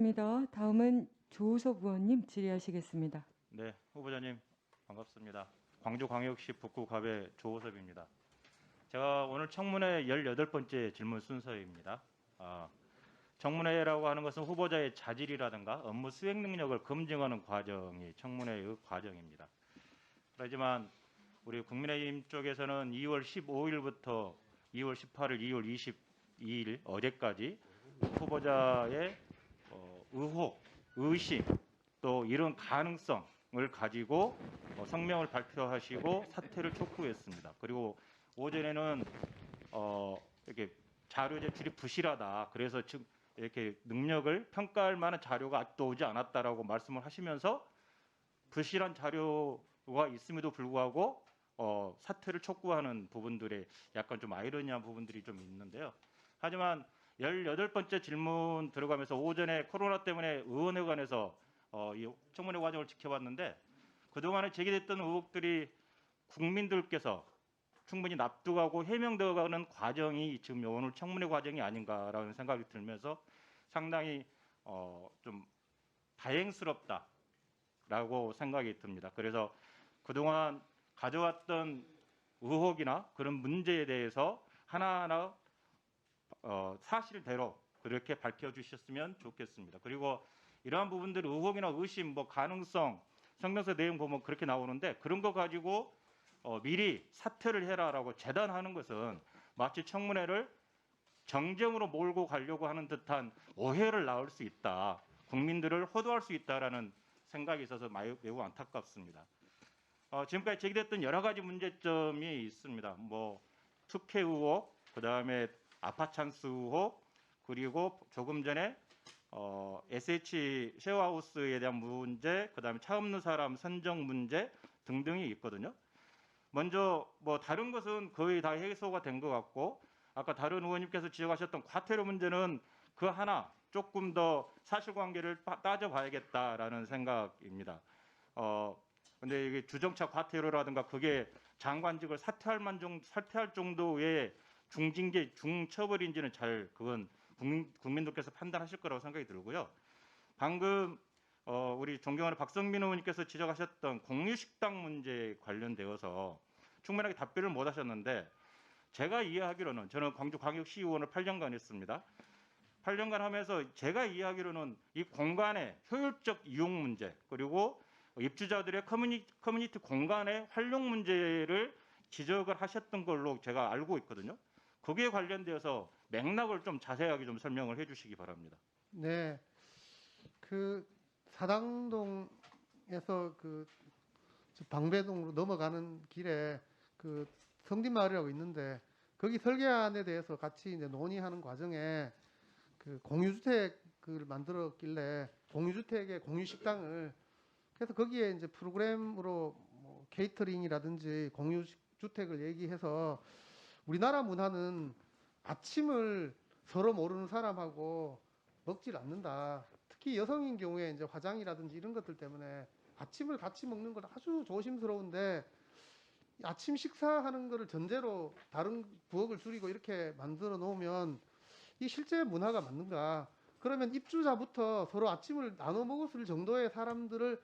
입니다. 다음은 조우석 의원님 질의하시겠습니다. 네, 후보자님 반갑습니다. 광주광역시 북구갑의 조호섭입니다. 제가 오늘 청문회 18번째 질문 순서입니다. 청문회라고 하는 것은 후보자의 자질이라든가 업무 수행 능력을 검증하는 과정이 청문회의 과정입니다. 하지만 우리 국민의힘 쪽에서는 2월 15일부터 2월 18일, 2월 22일 어제까지 후보자의 의혹, 의심, 또 이런 가능성을 가지고 성명을 발표하시고 사퇴를 촉구했습니다. 그리고 오전에는 이렇게 자료 제출이 부실하다. 그래서 지금 이렇게 능력을 평가할 만한 자료가 아직도 오지 않았다라고 말씀을 하시면서 부실한 자료가 있음에도 불구하고 사퇴를 촉구하는 부분들에 약간 좀 아이러니한 부분들이 좀 있는데요. 하지만 18번째 질문 들어가면서 오전에 코로나 때문에 의원회관에서 이 청문회 과정을 지켜봤는데 그동안에 제기됐던 의혹들이 국민들께서 충분히 납득하고 해명되어가는 과정이 지금 오늘 청문회 과정이 아닌가라는 생각이 들면서 상당히 좀 다행스럽다라고 생각이 듭니다. 그래서 그동안 가져왔던 의혹이나 그런 문제에 대해서 하나하나 사실대로 그렇게 밝혀주셨으면 좋겠습니다. 그리고 이러한 부분들 의혹이나 의심, 가능성, 성명서 내용 보면 그렇게 나오는데 그런 거 가지고 미리 사퇴를 해라라고 재단하는 것은 마치 청문회를 정쟁으로 몰고 가려고 하는 듯한 오해를 낳을 수 있다. 국민들을 호도할 수 있다라는 생각이 있어서 매우 안타깝습니다. 지금까지 제기됐던 여러 가지 문제점이 있습니다. 특혜 의혹, 그다음에 아파찬스 의혹, 그리고 조금 전에 SH 쉐어하우스에 대한 문제, 그다음에 차 없는 사람 선정 문제 등등이 있거든요. 먼저 다른 것은 거의 다 해소가 된 것 같고 아까 다른 의원님께서 지적하셨던 과태료 문제는 그 하나 조금 더 사실관계를 따져봐야겠다라는 생각입니다. 근데 이게 주정차 과태료라든가 그게 장관직을 사퇴할 정도의 중징계, 중처벌인지는 그건 국민들께서 판단하실 거라고 생각이 들고요. 방금 우리 존경하는 박성민 의원님께서 지적하셨던 공유식당 문제에 관련되어서 충분하게 답변을 못 하셨는데 제가 이해하기로는 저는 광주광역시의원을 8년간 했습니다. 8년간 하면서 제가 이해하기로는 이 공간의 효율적 이용 문제 그리고 입주자들의 커뮤니티 공간의 활용 문제를 지적을 하셨던 걸로 제가 알고 있거든요. 거기에 관련되어서 맥락을 좀 자세하게 좀 설명을 해 주시기 바랍니다. 네. 사당동에서 방배동으로 넘어가는 길에 성딘마을이라고 있는데 거기 설계안에 대해서 같이 이제 논의하는 과정에 공유주택을 만들었길래 공유주택의 공유식당을 그래서 거기에 이제 프로그램으로 케이터링이라든지 공유주택을 얘기해서 우리나라 문화는 아침을 서로 모르는 사람하고 먹질 않는다. 특히 여성인 경우에 이제 화장이라든지 이런 것들 때문에 아침을 같이 먹는 건 아주 조심스러운데 아침 식사하는 거를 전제로 다른 부엌을 줄이고 이렇게 만들어 놓으면 이 실제 문화가 맞는가? 그러면 입주자부터 서로 아침을 나눠 먹었을 정도의 사람들을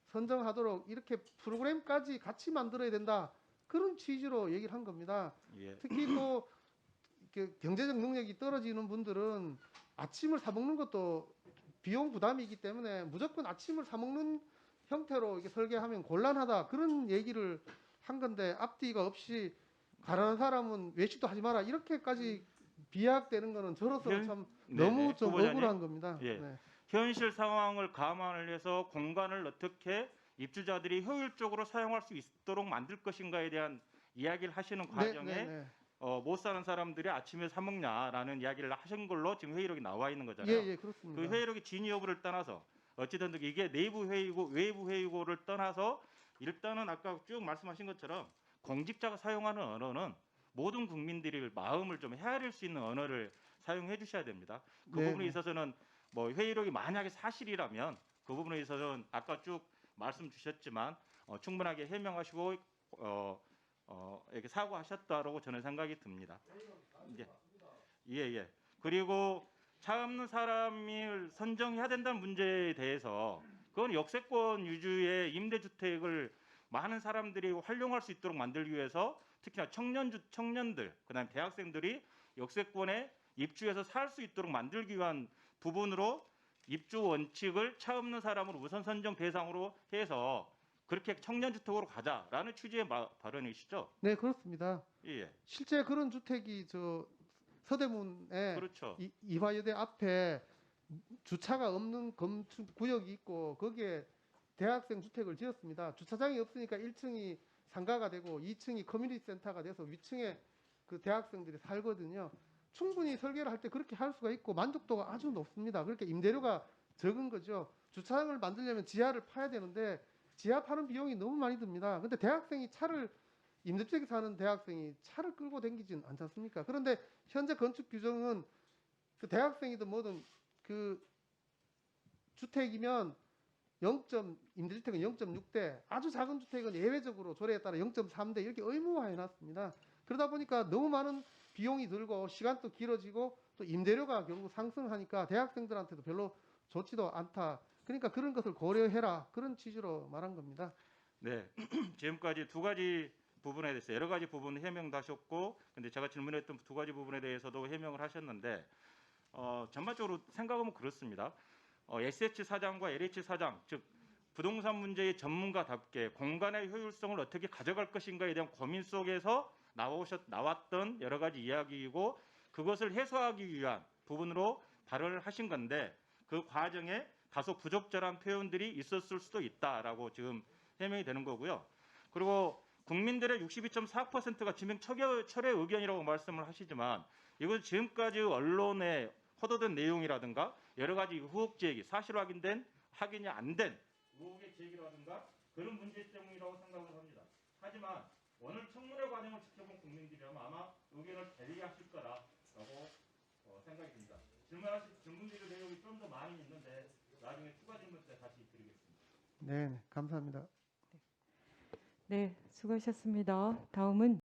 선정하도록 이렇게 프로그램까지 같이 만들어야 된다. 그런 취지로 얘기를 한 겁니다. 예. 특히 또 경제적 능력이 떨어지는 분들은 아침을 사 먹는 것도 비용 부담이기 때문에 무조건 아침을 사 먹는 형태로 이렇게 설계하면 곤란하다. 그런 얘기를 한 건데 앞뒤가 없이 가난한 사람은 외식도 하지 마라. 이렇게까지 비약되는 거는 저로서는 참 너무 좀 억울한 겁니다. 예. 네. 현실 상황을 감안을 해서 공간을 어떻게 입주자들이 효율적으로 사용할 수 있도록 만들 것인가에 대한 이야기를 하시는 과정에 못 사는 사람들이 아침에 사 먹냐라는 이야기를 하신 걸로 지금 회의록이 나와 있는 거잖아요. 예, 그렇습니다. 그 회의록의 진위 여부를 떠나서 어찌든 이게 내부 회의고 외부 회의고를 떠나서 일단은 아까 쭉 말씀하신 것처럼 공직자가 사용하는 언어는 모든 국민들이 마음을 좀 헤아릴 수 있는 언어를 사용해 주셔야 됩니다. 그 부분에 있어서는 회의록이 만약에 사실이라면 그 부분에 있어서는 아까 쭉 말씀 주셨지만 충분하게 해명하시고 이렇게 사과하셨다라고 저는 생각이 듭니다. 예. 그리고 차 없는 사람을 선정해야 된다는 문제에 대해서 그건 역세권 위주의 임대주택을 많은 사람들이 활용할 수 있도록 만들기 위해서 특히나 청년들, 그다음에 대학생들이 역세권에 입주해서 살 수 있도록 만들기 위한 부분으로 입주 원칙을 차 없는 사람으로 우선 선정 대상으로 해서 그렇게 청년주택으로 가자라는 취지의 발언이시죠? 네, 그렇습니다. 예, 실제 그런 주택이 저 서대문에 그렇죠. 이화여대 앞에 주차가 없는 건축 구역이 있고 거기에 대학생 주택을 지었습니다. 주차장이 없으니까 1층이 상가가 되고 2층이 커뮤니티 센터가 돼서 위층에 그 대학생들이 살거든요. 충분히 설계를 할 때 그렇게 할 수가 있고 만족도가 아주 높습니다. 그렇게 임대료가 적은 거죠. 주차장을 만들려면 지하를 파야 되는데 지하 파는 비용이 너무 많이 듭니다. 근데 대학생이 임대주택에 사는 대학생이 차를 끌고 다니진 않지 않습니까? 그런데 현재 건축 규정은 그 대학생이든 뭐든 그 주택이면 임대주택은 0.6대, 아주 작은 주택은 예외적으로 조례에 따라 0.3대 이렇게 의무화해 놨습니다. 그러다 보니까 너무 많은 비용이 들고 시간도 길어지고 또 임대료가 결국 상승하니까 대학생들한테도 별로 좋지도 않다. 그러니까 그런 것을 고려해라. 그런 취지로 말한 겁니다. 네, 지금까지 두 가지 부분에 대해서 여러 가지 부분 해명도 하셨고, 근데 제가 질문했던 두 가지 부분에 대해서도 해명을 하셨는데, 전반적으로 생각하면 그렇습니다. SH 사장과 LH 사장, 즉 부동산 문제의 전문가답게 공간의 효율성을 어떻게 가져갈 것인가에 대한 고민 속에서 나왔던 여러 가지 이야기이고, 그것을 해소하기 위한 부분으로 발언을 하신 건데, 그 과정에 다소 부적절한 표현들이 있었을 수도 있다라고 지금 해명이 되는 거고요. 그리고 국민들의 62.4%가 지명 철회 의견이라고 말씀을 하시지만 이것은 지금까지 언론에 허도된 내용이라든가 여러 가지 의혹 제기, 사실 확인이 안 된 의혹의 제기라든가 그런 문제점이라고 생각을 합니다. 하지만 오늘 청문회 과정을 지켜본 국민들이라면 아마 의견을 대리하실 거라고 생각이 듭니다. 질문드릴 내용이 좀 더 많이 있는데 나중에 추가 질문 때 다시 드리겠습니다. 네, 감사합니다. 네, 수고하셨습니다. 다음은